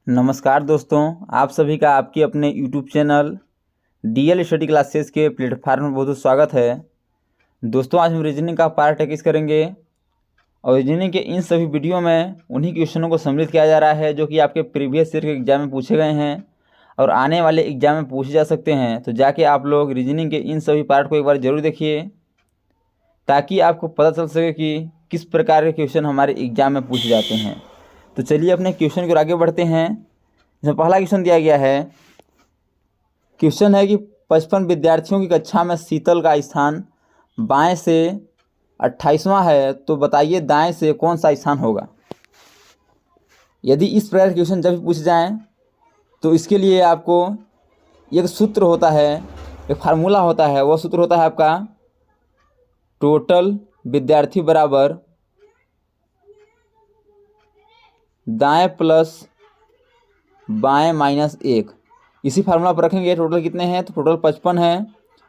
नमस्कार दोस्तों, आप सभी का आपके अपने YouTube channel DL study classes के प्लेटफार्म में बहुत बहुत स्वागत है। दोस्तों, आज हम रीजनिंग का पार्ट 21 करेंगे और रीजनिंग के इन सभी वीडियो में उन्हीं क्वेश्चनों को सम्मिलित किया जा रहा है जो कि आपके प्रीवियस ईयर के एग्जाम में पूछे गए हैं और आने वाले एग्जाम में पूछे जा सकते हैं। तो जाके आप लोग रीजनिंग के इन सभी पार्ट को एक बार जरूर देखिए ताकि आपको पता चल सके कि किस प्रकार के क्वेश्चन हमारे एग्जाम में पूछे जाते हैं। तो चलिए अपने क्वेश्चन की ओर आगे बढ़ते हैं। इसमें पहला क्वेश्चन दिया गया है। क्वेश्चन है कि 55 विद्यार्थियों की कक्षा में शीतल का स्थान बाएं से 28वां है, तो बताइए दाएं से कौन सा स्थान होगा। यदि इस प्रकार के क्वेश्चन जब भी पूछे जाएं तो इसके लिए आपको एक सूत्र होता है, एक फार्मूला होता है। वह सूत्र होता है आपका टोटल विद्यार्थी बराबर दाएं प्लस बाएं माइनस 1। इसी फार्मूला पर रखेंगे। टोटल कितने हैं, तो टोटल 55 है,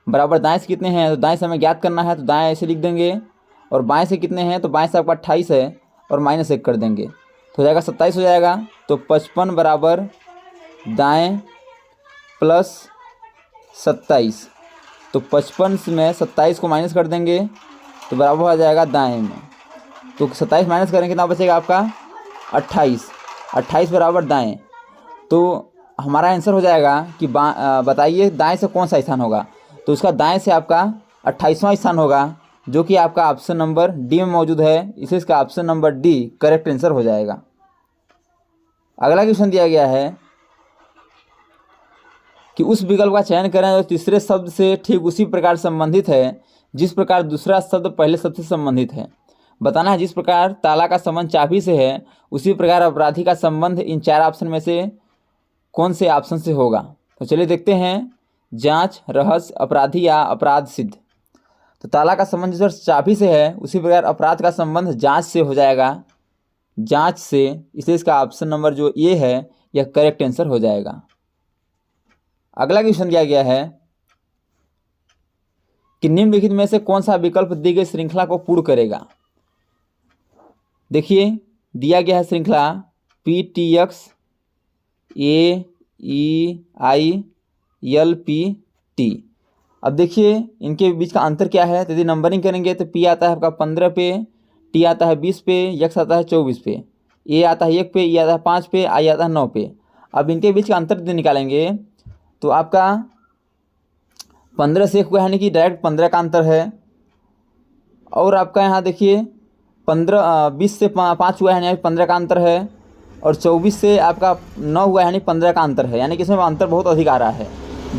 बराबर दाएं से कितने हैं, तो दाएं से हमें ज्ञात करना है, तो दाएं ऐसे लिख देंगे। और बाएं से कितने हैं, तो बाएं से आपका 28 है और माइनस 1 कर देंगे तो हो जाएगा 27 हो जाएगा। तो 55 बराबर दाएं प्लस 27, तो 55 में 27 को माइनस कर देंगे तो बराबर हो जाएगा दाएं में। तो 27 माइनस करेंगे कितना बचेगा आपका 28, 28 बराबर दाएं। तो हमारा आंसर हो जाएगा कि बताइए दाएं से कौन सा स्थान होगा। तो उसका दाएं से आपका 28वां स्थान होगा जो कि आपका ऑप्शन नंबर डी में मौजूद है। इसे इसका option number D correct answer हो जाएगा। अगला क्वेश्चन दिया गया है कि उस विकल्प का चयन करें जो तीसरे शब्द से ठीक उसी प्रकार संबंधित है जिस प्रकार दूसरा शब्द पहले शब्द से संबंधित है। बताना है जिस प्रकार ताला का संबंध चाबी से है उसी प्रकार अपराधी का संबंध इन चार ऑप्शन में से कौन से ऑप्शन से होगा। तो चलिए देखते हैं। जांच, रहस्य, अपराधी या अपराध सिद्ध। तो ताला का संबंध जिस चाबी से है उसी प्रकार अपराध का संबंध जांच से हो जाएगा, जांच से। इसलिए इसका ऑप्शन नंबर जो ये है यह करेक्ट आंसर हो जाएगा। अगला क्वेश्चन दिया गया है कि निम्नलिखित में से कौन सा विकल्प दी गई श्रृंखला को पूर्ण करेगा। देखिए दिया गया है श्रृंखला PTX AEILPT। अब देखिए इनके बीच का अंतर क्या है। तो यदि नंबरिंग करेंगे तो P आता है आपका 15 पे, T आता है 20 पे, X आता है 24 पे, A आता है 1 पे, E आता है 5 पे, I आता है 9 पे। अब इनके बीच का अंतर यदि निकालेंगे तो आपका 15 से 1 हुआ यानी कि डायरेक्ट 15 का अंतर है। और आपका यहाँ देखिए 20 से 5 हुआ है यानी 15 का अंतर है। और 24 से आपका 9 हुआ यानी 15 का अंतर है, यानी कि इसमें अंतर बहुत अधिक आ रहा है।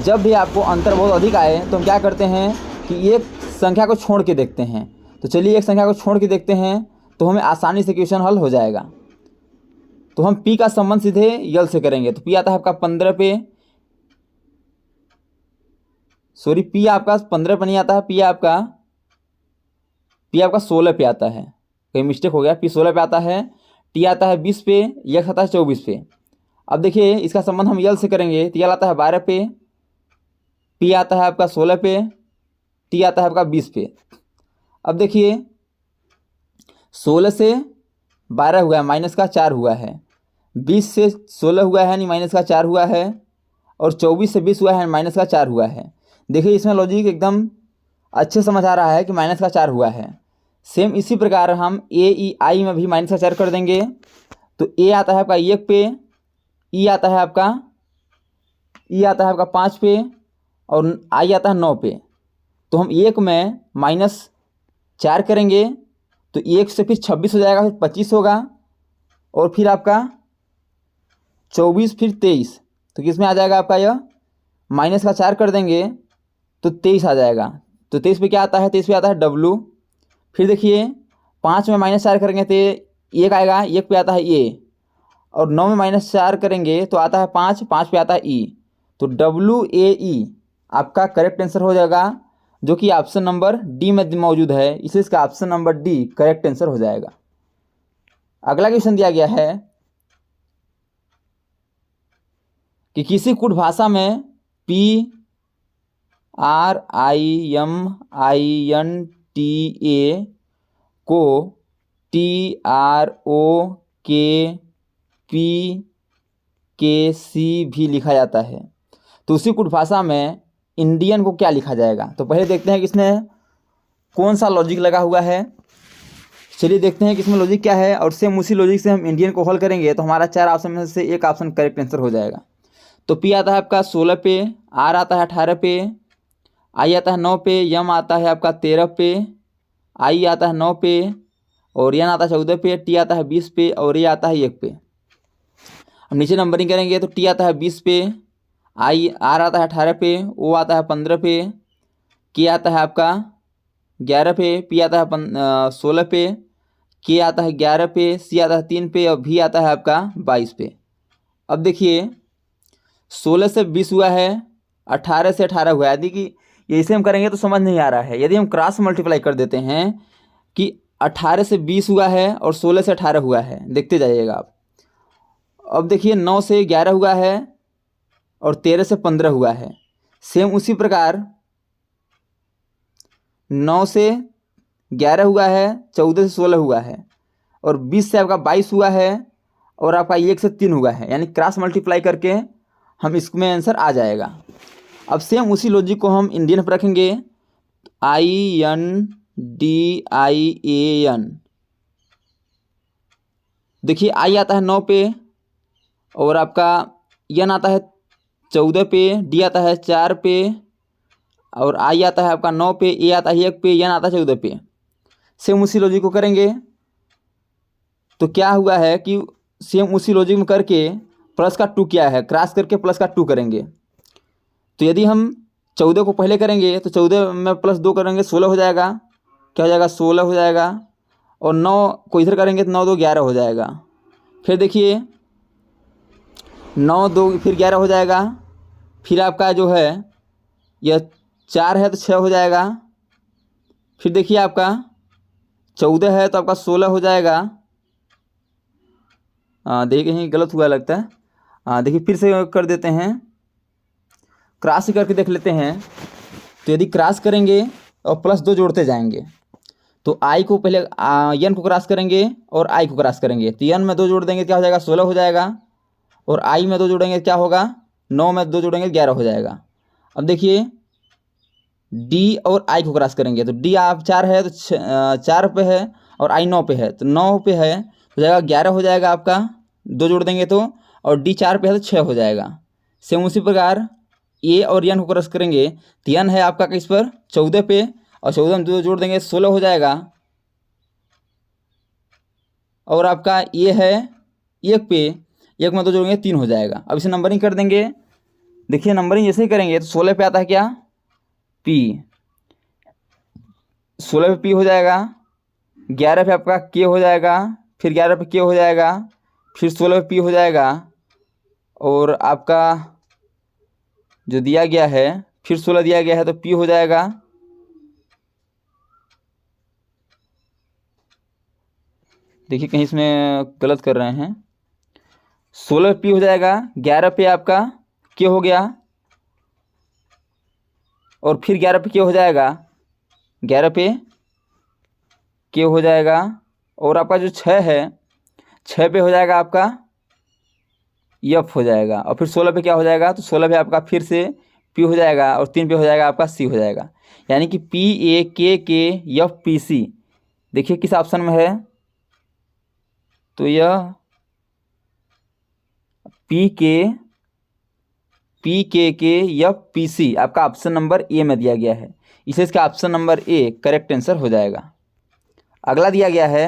जब भी आपको अंतर बहुत अधिक आए तो हम क्या करते हैं कि एक संख्या को छोड़ के देखते हैं। तो चलिए एक संख्या को छोड़ के देखते हैं तो हमें आसानी से क्वेश्चन हल हो जाएगा। तो हम P का संबंध सीधे यल से करेंगे। तो P आता है आपका 15 पे, सॉरी P आपका 15 पे नहीं आता है, P आपका 16 पे आता है, कहीं मिस्टेक हो गया। P 16 पे आता है, T आता है 20 पे, X आता है 24 पे। अब देखिए इसका संबंध हम यल से करेंगे तो यल आता है 12 पे, P आता है आपका 16 पे, T आता है आपका 20 पे। अब देखिए 16 से 12 हुआ है, माइनस का 4 हुआ है, 20 से 16 हुआ है नहीं माइनस का 4 हुआ है, और 24 से 20 हुआ है माइनस का 4 हुआ है। देखिए इसमें लॉजिक एकदम अच्छे समझ आ रहा है कि माइनस का 4 हुआ है। सेम इसी प्रकार हम AEI में भी माइनस का 4 कर देंगे। तो A आता है आपका 1 पे, E आता है आपका 5 पे, और I आता है 9 पे। तो हम 1 में -4 करेंगे तो 1 से फिर 26 हो जाएगा, फिर 25 होगा, और फिर आपका 24, फिर 23। तो किस में आ जाएगा आपका यह माइनस का 4 कर देंगे तो 23 आ जाएगा। तो 23 पे क्या आता है, 23 पे आता है W। फिर देखिए 5 में -4 करेंगे तो 1 आएगा, 1 पे आता है A, और 9 में -4 करेंगे तो आता है 5, 5 पे आता है E। तो WAE आपका करेक्ट आंसर हो जाएगा जो कि ऑप्शन नंबर डी में मौजूद है। इसलिए इसका option number D correct answer हो जाएगा। अगला क्वेश्चन दिया गया है कि किसी कूट भाषा में PRIMINTA को TROKPINTA के सी भी लिखा जाता है, तो उसी कुट भाषा में इंडियन को क्या लिखा जाएगा। तो पहले देखते हैं कि इसमें कौन सा लॉजिक लगा हुआ है। चलिए देखते हैं कि इसमें लॉजिक क्या है, और सेम उसी लॉजिक से हम इंडियन को हल करेंगे तो हमारा 4 ऑप्शन में से एक ऑप्शन करेक्ट आंसर हो जाएगा। तो पी आता है आपका 16 पे, आर आता है 18 पे, आई आता है 9 पे, यम आता है आपका 13 पे, आई आता है 9 पे, और एन आता है 14 पे, टी आता है 20 पे, और ए आता है 1 पे। अब नीचे नंबरिंग करेंगे तो टी आता है 20 पे, आई आर आता है 18 पे, ओ आता है 15 पे, के आता है आपका 11 पे, पी आता है 16 पे, के आता है 11 पे, सी आता है 3 पे, और भी आता है आपका 22 पे। अब देखिए 16 से 20 हुआ है, 18 से 18 हुआ है। यदि कि ऐसे हम करेंगे तो समझ नहीं आ रहा है। यदि हम क्रॉस मल्टीप्लाई कर देते हैं कि 18 से 20 हुआ है और 16 से 18 हुआ है, देखते जाइएगा आप। अब देखिए 9 से 11 हुआ है और 13 से 15 हुआ है। सेम उसी प्रकार 9 से 11 हुआ है, 14 से 16 हुआ है, और 20 से आपका 22 हुआ है, और आपका 1 से 3 हुआ है। यानी क्रॉस मल्टीप्लाई करके हम इसमें आंसर आ जाएगा। अब सेम उसी लॉजिक को हम इंडियन पर रखेंगे, INDIAN। देखिए आई आता है 9 पे, और आपका एन आता है 14 पे, डी आता है 4 पे, और आई आता है आपका 9 पे, ए आता है 1 पे, एन आता है 14 पे। सेम उसी लॉजिक को करेंगे तो क्या हुआ है कि सेम उसी लॉजिक में करके प्लस का 2 क्या है, क्रॉस करके प्लस का 2 करेंगे। तो यदि हम 14 को पहले करेंगे तो 14 में प्लस 2 करेंगे 16 हो जाएगा। क्या हो जाएगा, 16 हो जाएगा। और 9 को इधर करेंगे तो 9 2 11 हो जाएगा। फिर देखिए 9 2 फिर 11 हो जाएगा। फिर आपका जो है यह 4 है तो 6 हो जाएगा। फिर देखिए आपका 14 है तो आपका 16 हो जाएगा। देखिए कहीं गलत हुआ लगता है। देखिए फिर से कर देते हैं, क्रॉस करके देख लेते हैं। तो यदि क्रॉस करेंगे और प्लस 2 जोड़ते जाएंगे तो आई को पहले एन को क्रॉस करेंगे और आई को क्रॉस करेंगे, तो एन में 2 जोड़ देंगे क्या हो जाएगा, 16 हो जाएगा। और आई में 2 जोड़ेंगे क्या होगा, 9 में 2 जोड़ेंगे 11 हो जाएगा। अब देखिए डी और आई को क्रॉस करेंगे तो डी आप 4 है तो 4 पे है, और आई 9 पे है तो 9 पे है तो जाएगा 11 हो जाएगा आपका, 2 जोड़ देंगे तो। और डी 4 पे है तो 6 हो जाएगा। सेम उसी प्रकार ए और एन को क्रॉस करेंगे तो एन है आपका किस पर, 14 पे, और 14 में 2 जोड़ देंगे 16 हो जाएगा। और आपका ए है 1 पे, 1 में 2 जोड़ेंगे 3 हो जाएगा। अब इसे नंबरिंग कर देंगे। देखिए नंबरिंग जैसे ही करेंगे तो 16 पे आता है क्या, पी, 16 पे पी हो जाएगा, 11 पे आपका के हो जाएगा, फिर 11 पे के हो जाएगा, फिर 16 पे पी हो जाएगा, और आपका जो दिया गया है फिर 16 दिया गया है तो पी हो जाएगा। देखिए कहीं इसमें गलत कर रहे हैं, 16 पे पी हो जाएगा, 11 पे आपका के हो गया, और फिर 11 पे के हो जाएगा, 11 पे के हो जाएगा। और आपका जो 6 है 6 पे हो जाएगा आपका एफ हो जाएगा। और फिर 16 पे क्या हो जाएगा, तो 16 पे आपका फिर से पी हो जाएगा, और 3 पे हो जाएगा आपका सी हो जाएगा। यानी कि PAKK FPC देखिए किस ऑप्शन में है, तो यह PKK FPC आपका ऑप्शन नंबर ए में दिया गया है, इसे इसका option number A correct answer हो जाएगा। अगला दिया गया है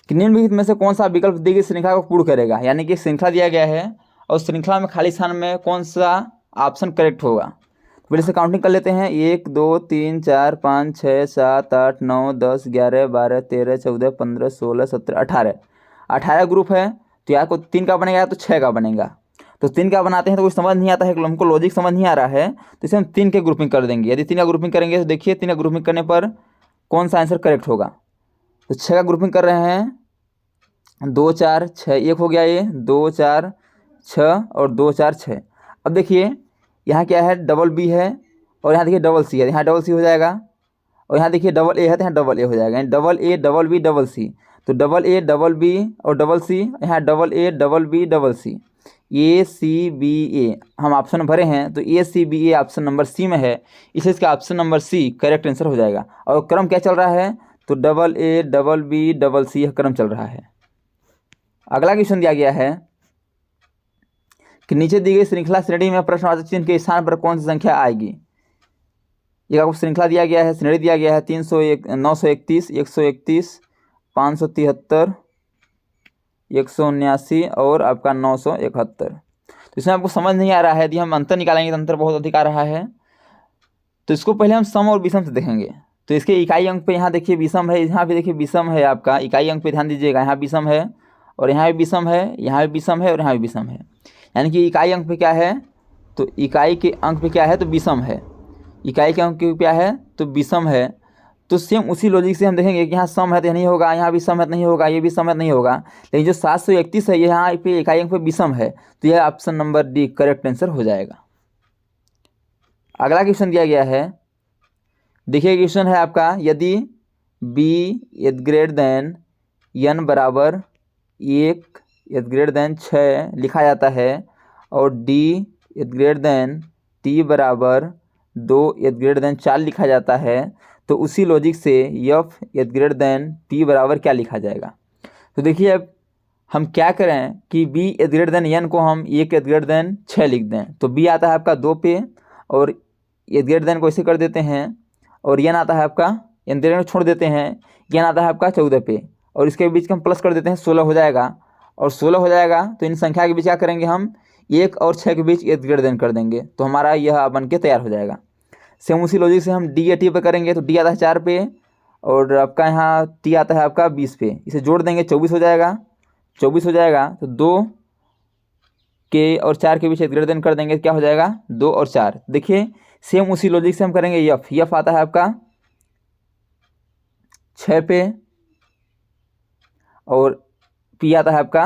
कि निम्नलिखित में से कौन सा विकल्प दी गई श्रृंखला को पूर्ण करेगा। यानी कि श्रृंखला दिया गया है और श्रृंखला में खाली स्थान में कौन सा ऑप्शन करेक्ट होगा। तो पहले से काउंटिंग कर लेते हैं, 1 2 3 4 5 6 7 8 9 10 11 12 13 14 15 16 17 18 ग्रुप है। तो या को 3 का बनेगा या तो 6 का बनेगा। तो 3 का बनाते हैं तो कुछ समझ नहीं आता है, हमको लॉजिक समझ नहीं आ रहा है, तो इसे हम 3 के ग्रुपिंग कर देंगे। यदि 3 का ग्रुपिंग करेंगे तो देखिए 3 का ग्रुपिंग करने पर कौन सा आंसर करेक्ट होगा। तो 6 का ग्रुपिंग कर रहे हैं, 2 4 6 1 हो गया, ये 2 4 6 और 2 4 6। अब देखिए यहाँ क्या है, डबल बी है, और यहाँ देखिए डबल सी है, यहाँ डबल सी हो जाएगा। और यहाँ देखिए डबल ए है तो यहाँ डबल ए हो जाएगा, यानी double A double B double C. तो डबल ए डबल बी और डबल सी, यहाँ double A double B double C, A C B A हम ऑप्शन भरे हैं, तो A C B A option number C में है, इसलिए इसका option number C correct answer हो जाएगा। और क्रम क्या चल रहा है, तो double A double B double C, यह क्रम चल रहा है। अगला क्वेश्चन दिया गया है कि नीचे दी गई श्रृंखला श्रेणी में प्रश्नवाचक चिन्ह के स्थान पर कौन सी संख्या आएगी। एक आपको श्रृंखला दिया गया है, श्रेणी दिया गया है 301, 931, 131, 573, 179 और आपका 971। तो इसमें आपको समझ नहीं आ रहा है, यदि हम अंतर निकालेंगे तो अंतर बहुत अधिक आ रहा है। तो इसको पहले हम सम और विषम से देखेंगे। तो इसके इकाई अंक पे यहाँ देखिए विषम है, यहाँ भी देखिए विषम है, आपका इकाई अंक पे ध्यान दीजिएगा, यहाँ विषम है और यहाँ भी विषम है, यहाँ भी विषम है और यहाँ भी विषम है। यानी कि इकाई अंक पे क्या है, तो इकाई के अंक पे क्या है, तो विषम है, इकाई के अंक पे क्या है, तो विषम है। तो सेम उसी लॉजिक से हम देखेंगे कि यहाँ सम है तो नहीं होगा, यहाँ भी सम है तो नहीं होगा, ये भी सम है तो नहीं होगा। लेकिन जो 731 है, यहाँ पे इकाई अंक पे विषम है, तो यह option number D correct answer हो जाएगा। अगला क्वेश्चन दिया गया है, देखिए क्वेश्चन है आपका, यदि b is greater than n बराबर 1 इज ग्रेटर देन 6 लिखा जाता है और d is greater than t बराबर 2 इज ग्रेटर देन 4 लिखा जाता है, तो उसी लॉजिक से f is greater than p बराबर क्या लिखा जाएगा। तो देखिए अब हम क्या करें कि b is greater than n को हम 1 इज ग्रेटर देन 6 लिख दें, तो b आता है आपका 2 पे और इज ग्रेटर देन को ऐसे कर देते हैं और n आता है आपका, n ग्रेटर को छोड़ देते हैं, n आता है आपका 14 पे और इसके बीच हम प्लस कर देते हैं, 16 हो जाएगा। और 16 हो जाएगा तो इन संख्या के बीच क्या करेंगे हम, 1 और 6 के बीच इज ग्रेटर देन कर देंगे, तो हमारा यह बन के तैयार हो जाएगा। सेम उसी लॉजिक से हम डी या टी पे करेंगे, तो डी आता है 4 पे और आपका यहाँ टी आता है आपका 20 पे, इसे जोड़ देंगे 24 हो जाएगा, 24 हो जाएगा तो 2 के और 4 के बीच इज ग्रेटर देन कर देंगे, क्या हो जाएगा 2 और 4। देखिए सेम उसी लॉजिक से हम करेंगे यफ आता है आपका 6 पे और पी आता है आपका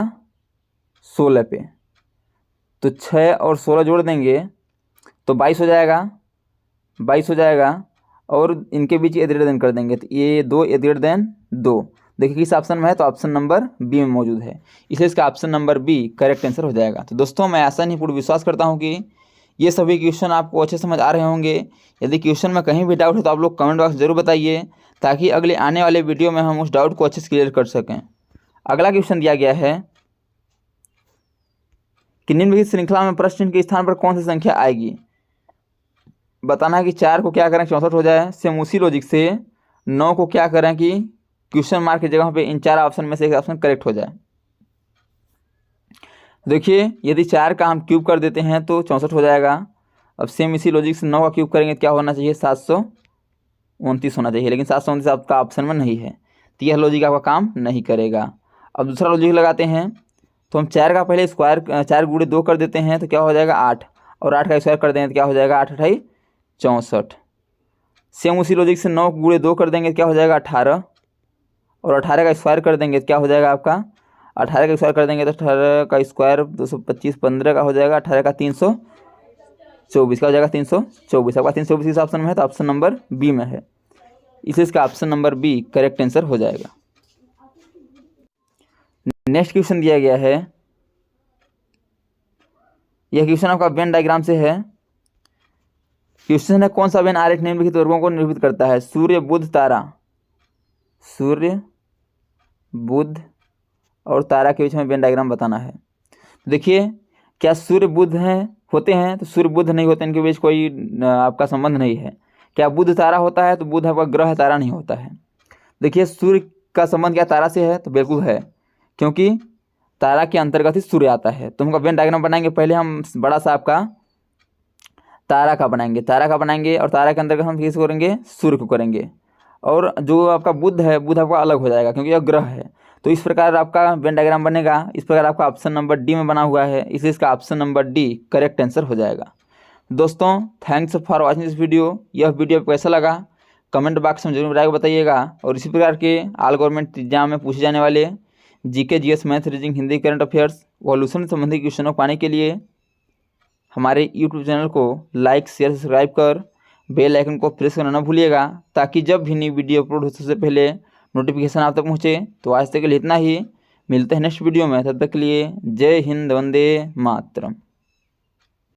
16 पे, तो 6 और 16 जोड़ देंगे तो 22 हो जाएगा, 22 हो जाएगा और इनके बीच इज ग्रेटर देन कर देंगे, तो ये 2 इज ग्रेटर देन 2। देखिए किस ऑप्शन में है, तो ऑप्शन नंबर बी में मौजूद है, इसलिए इसका option number B correct answer हो जाएगा। तो दोस्तों मैं ऐसा नहीं पूर्ण विश्वास करता हूँ कि ये सभी क्वेश्चन आपको अच्छे समझ आ रहे होंगे। यदि क्वेश्चन में कहीं भी डाउट है तो आप लोग कमेंट बॉक्स जरूर बताइए, ताकि अगले आने वाले वीडियो में हम उस डाउट को अच्छे से क्लियर कर सकें। अगला क्वेश्चन दिया गया है कि निम्नलिखित श्रृंखला में प्रश्न चिन्ह के स्थान पर कौन सी संख्या आएगी। बताना है कि 4 को क्या करें 64 हो जाए। सेम उसी लॉजिक से 9 को क्या करें कि क्वेश्चन मार्क की जगह पे इन 4 ऑप्शन में से एक ऑप्शन करेक्ट हो जाए। देखिए यदि 4 का हम क्यूब कर देते हैं तो 64 हो जाएगा। अब सेम इसी लॉजिक से 9 का क्यूब करेंगे तो क्या होना चाहिए 729 होना चाहिए, लेकिन 729 आपका ऑप्शन में नहीं है, तो यह लॉजिक आपका काम नहीं करेगा। अब दूसरा लॉजिक लगाते हैं, तो हम 4 का पहले स्क्वायर 4 गुणे 2 कर देते हैं तो क्या हो जाएगा 8 और 8 का स्क्वायर कर देंगे तो क्या हो जाएगा 8 8 64। सेम उसी लॉजिक से 9 गुणे 2 कर देंगे तो क्या हो जाएगा 18 और 18 का स्क्वायर कर देंगे तो क्या हो जाएगा आपका 18 का स्क्वायर कर देंगे तो 18 का स्क्वायर 225 15 का हो जाएगा, 18 का 324 का हो जाएगा 324। आपका 324 इस ऑप्शन में है तो ऑप्शन नंबर बी में है, इसलिए इसका option number B correct answer हो जाएगा। नेक्स्ट क्वेश्चन दिया गया है, यह क्वेश्चन आपका वेन डायग्राम से है। क्वेश्चन है कौन सा वेन आरेख निम्नलिखित वर्गों को निरूपित करता है। सूर्य बुध तारा, सूर्य बुध और तारा के बीच में वेन डायग्राम बताना है। देखिए क्या सूर्य बुध हैं होते हैं, तो सूर्य बुध नहीं होते, इनके बीच कोई आपका संबंध नहीं है। क्या बुध तारा होता है, तो बुध आपका ग्रह तारा नहीं होता है। देखिए सूर्य का संबंध क्या तारा से है, तो बिल्कुल है, क्योंकि तारा के अंतर्गत ही सूर्य आता है। तो हमका वेन डायग्राम बनाएंगे, पहले हम बड़ा सा आपका तारा का बनाएंगे और तारा के अंतर्गत हम किस करेंगे सूर्य को करेंगे, और जो आपका बुध है बुध आपका अलग हो जाएगा क्योंकि यह ग्रह है। तो इस प्रकार आपका वेन डायग्राम बनेगा, इस प्रकार आपका ऑप्शन नंबर डी में बना हुआ है, इसलिए इसका option number D correct answer हो जाएगा। दोस्तों thanks for watching this video. यह वीडियो आपको कैसा लगा कमेंट बॉक्स में जरूर बताइएगा, और इसी प्रकार के ऑल गवर्नमेंट एग्जाम में पूछे जाने वाले GK GS math reasoning Hindi current affairs violation से संबंधित क्वेश्चनों को पाने के लिए हमारे यूट्यूब चैनल को लाइक शेयर सब्सक्राइब कर बेल आइकन को प्रेस करना न भूलिएगा, ताकि जब भी नई वीडियो अपलोड हो सबसे पहले नोटिफिकेशन आप तक पहुँचे। तो आज तक के लिए इतना ही, मिलते हैं नेक्स्ट वीडियो में, तब तक के लिए जय हिंद, वंदे मातरम।